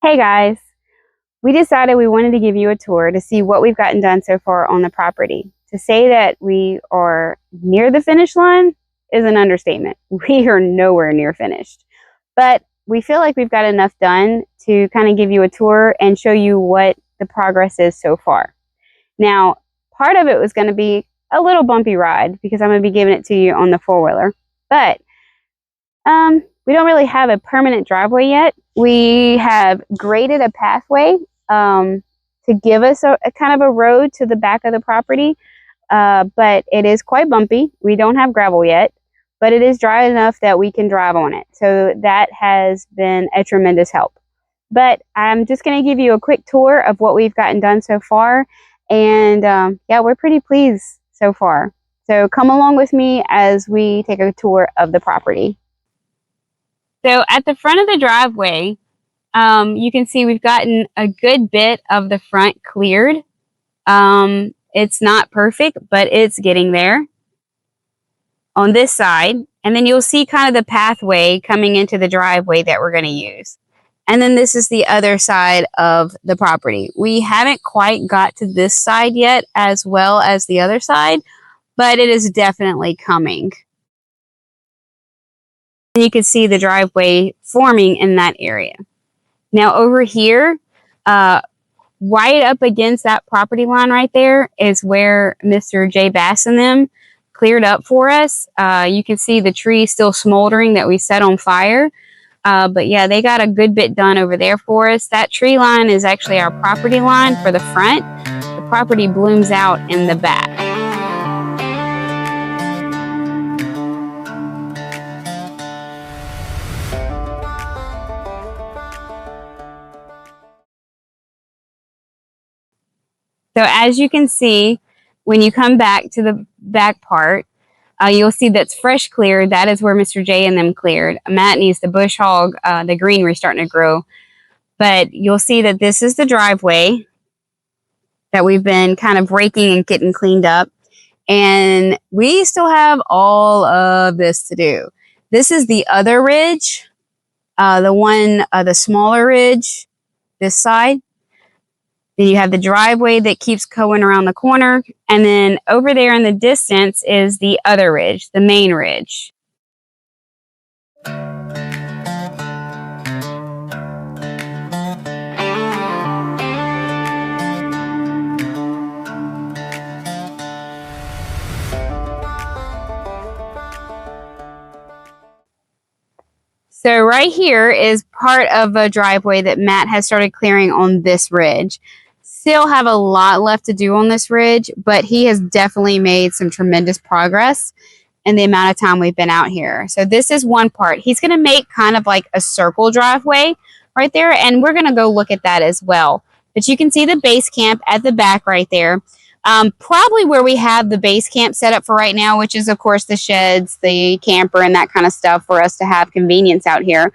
Hey guys, we decided we wanted to give you a tour to see what we've gotten done so far on the property. To say that we are near the finish line is an understatement. We are nowhere near finished, but we feel like we've got enough done to kind of give you a tour and show you what the progress is so far. Now, part of it was going to be a little bumpy ride because I'm going to be giving it to you on the four-wheeler, but we don't really have a permanent driveway yet. We have graded a pathway to give us a kind of a road to the back of the property, but it is quite bumpy. We don't have gravel yet, but it is dry enough that we can drive on it. So that has been a tremendous help. But I'm just going to give you a quick tour of what we've gotten done so far. And yeah, we're pretty pleased so far. So come along with me as we take a tour of the property. So at the front of the driveway, you can see we've gotten a good bit of the front cleared. It's not perfect, but it's getting there on this side. And then you'll see kind of the pathway coming into the driveway that we're going to use. And then this is the other side of the property. We haven't quite got to this side yet as well as the other side, but it is definitely coming. And you can see the driveway forming in that area. Now over here, right up against that property line right there is where Mr. J. Bass and them cleared up for us. You can see the tree still smoldering that we set on fire. But yeah, they got a good bit done over there for us. That tree line is actually our property line for the front. The property blooms out in the back. So as you can see, when you come back to the back part, you'll see that's fresh cleared. That is where Mr. J and them cleared. Matt needs the bush hog, the greenery starting to grow. But you'll see that this is the driveway that we've been kind of raking and getting cleaned up. And we still have all of this to do. This is the other ridge, the smaller ridge, this side. Then you have the driveway that keeps going around the corner. And then over there in the distance is the other ridge, the main ridge. So right here is part of a driveway that Matt has started clearing on this ridge. Still have a lot left to do on this ridge, but he has definitely made some tremendous progress in the amount of time we've been out here. So this is one part. He's going to make kind of like a circle driveway right there, and we're going to go look at that as well. But you can see the base camp at the back right there. Probably where we have the base camp set up for right now, which is, of course, the sheds, the camper, and that kind of stuff for us to have convenience out here.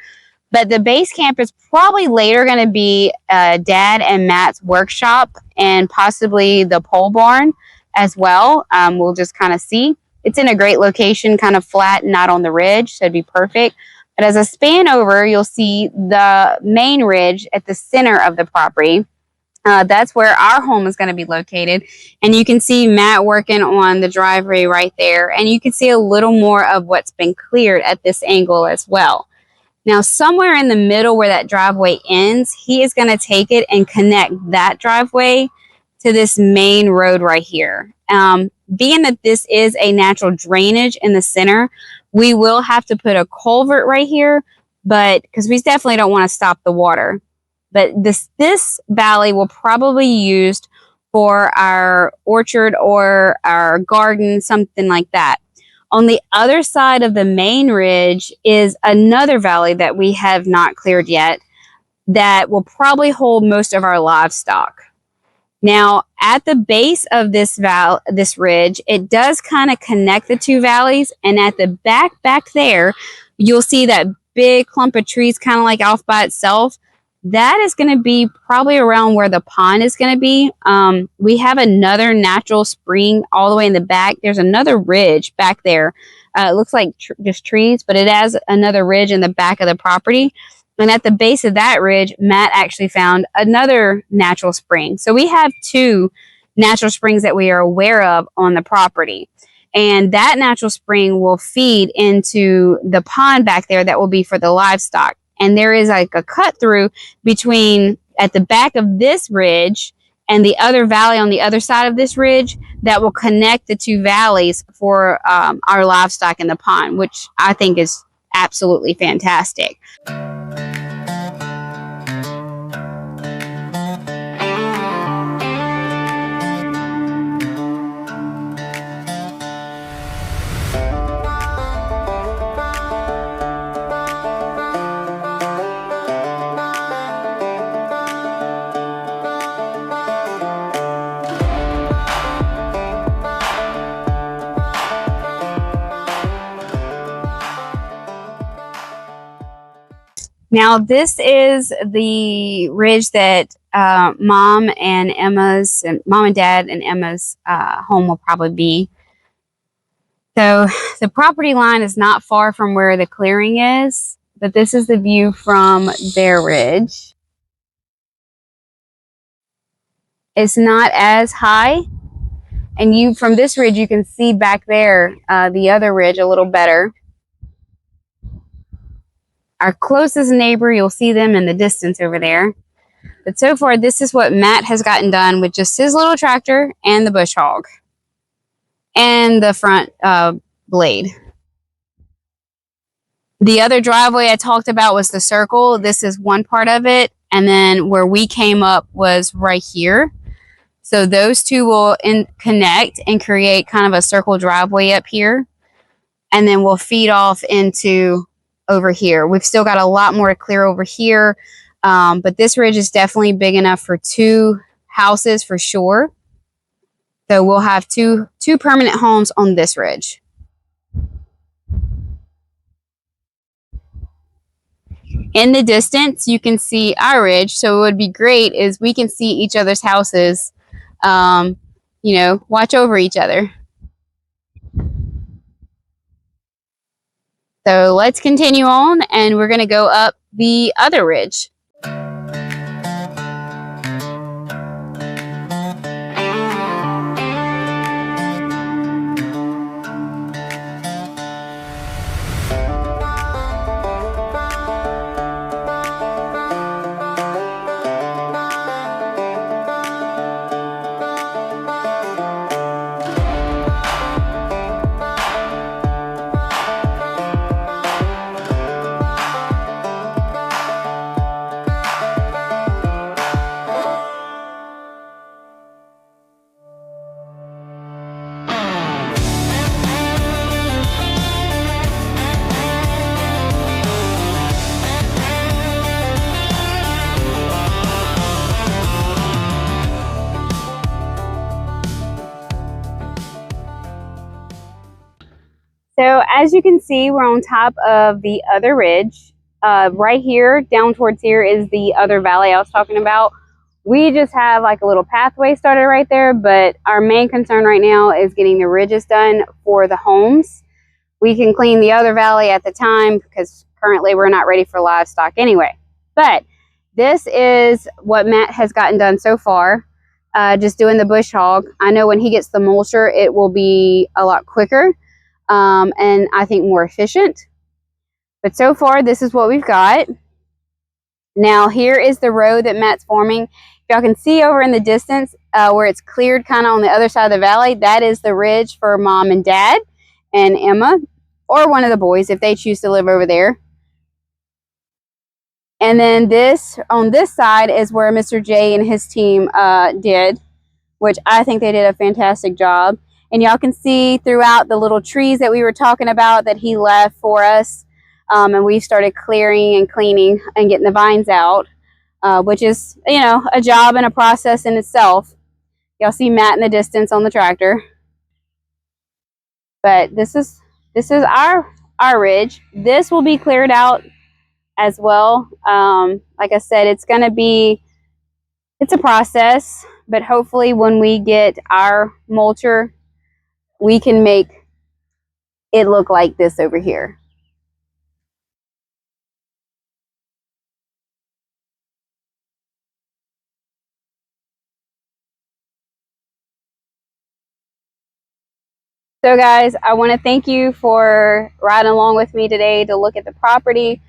But the base camp is probably later going to be Dad and Matt's workshop and possibly the pole barn as well. We'll just kind of see. It's in a great location, kind of flat, not on the ridge, so it'd be perfect. But as a span over, you'll see the main ridge at the center of the property. That's where our home is going to be located. And you can see Matt working on the driveway right there. And you can see a little more of what's been cleared at this angle as well. Now, somewhere in the middle where that driveway ends, he is going to take it and connect that driveway to this main road right here. Being that this is a natural drainage in the center, we will have to put a culvert right here, but because we definitely don't want to stop the water. But this valley will probably be used for our orchard or our garden, something like that. On the other side of the main ridge is another valley that we have not cleared yet that will probably hold most of our livestock. Now, at the base of this ridge, it does kind of connect the two valleys, and at the back there, you'll see that big clump of trees kind of like off by itself. That is going to be probably around where the pond is going to be. We have another natural spring all the way in the back. There's another ridge back there. It looks like just trees, but it has another ridge in the back of the property. And at the base of that ridge, Matt actually found another natural spring. So we have two natural springs that we are aware of on the property. And that natural spring will feed into the pond back there that will be for the livestock. And there is like a cut through between at the back of this ridge and the other valley on the other side of this ridge that will connect the two valleys for our livestock in the pond, which I think is absolutely fantastic. Now, this is the ridge that mom and dad and Emma's home will probably be. So the property line is not far from where the clearing is, but this is the view from their ridge. It's not as high, and from this ridge you can see back there the other ridge a little better. Our closest neighbor, you'll see them in the distance over there. But so far, this is what Matt has gotten done with just his little tractor and the bush hog and the front blade. The other driveway I talked about was the circle. This is one part of it. And then where we came up was right here. So those two will connect and create kind of a circle driveway up here. And then we'll feed off into over here. We've still got a lot more to clear over here. But this ridge is definitely big enough for two houses for sure. So we'll have two permanent homes on this ridge. In the distance, you can see our ridge. So what would be great is we can see each other's houses, watch over each other. So let's continue on, and we're going to go up the other ridge. So as you can see, we're on top of the other ridge. Right here, down towards here, is the other valley I was talking about. We just have like a little pathway started right there, but our main concern right now is getting the ridges done for the homes. We can clean the other valley at the time because currently we're not ready for livestock anyway. But this is what Matt has gotten done so far, just doing the bush hog. I know when he gets the mulcher, it will be a lot quicker. And I think more efficient. But so far, this is what we've got. Now, here is the road that Matt's forming. Y'all can see over in the distance where it's cleared kind of on the other side of the valley. That is the ridge for mom and dad and Emma, or one of the boys if they choose to live over there. And then this, on this side, is where Mr. J and his team did, which I think they did a fantastic job. And y'all can see throughout the little trees that we were talking about that he left for us. And we started clearing and cleaning and getting the vines out, which is, a job and a process in itself. Y'all see Matt in the distance on the tractor. But this is our ridge. This will be cleared out as well. Like I said, it's a process, but hopefully when we get our mulcher, we can make it look like this over here. So guys, I want to thank you for riding along with me today to look at the property.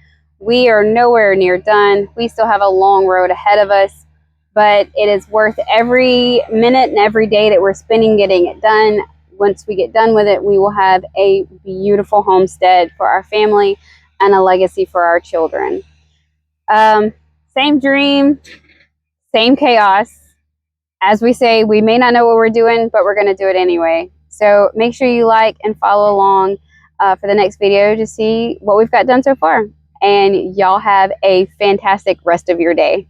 We are nowhere near done. We still have a long road ahead of us, but it is worth every minute and every day that we're spending getting it done. Once we get done with it, we will have a beautiful homestead for our family and a legacy for our children. Same dream, same chaos. As we say, we may not know what we're doing, but we're going to do it anyway. So make sure you like and follow along for the next video to see what we've got done so far. And y'all have a fantastic rest of your day.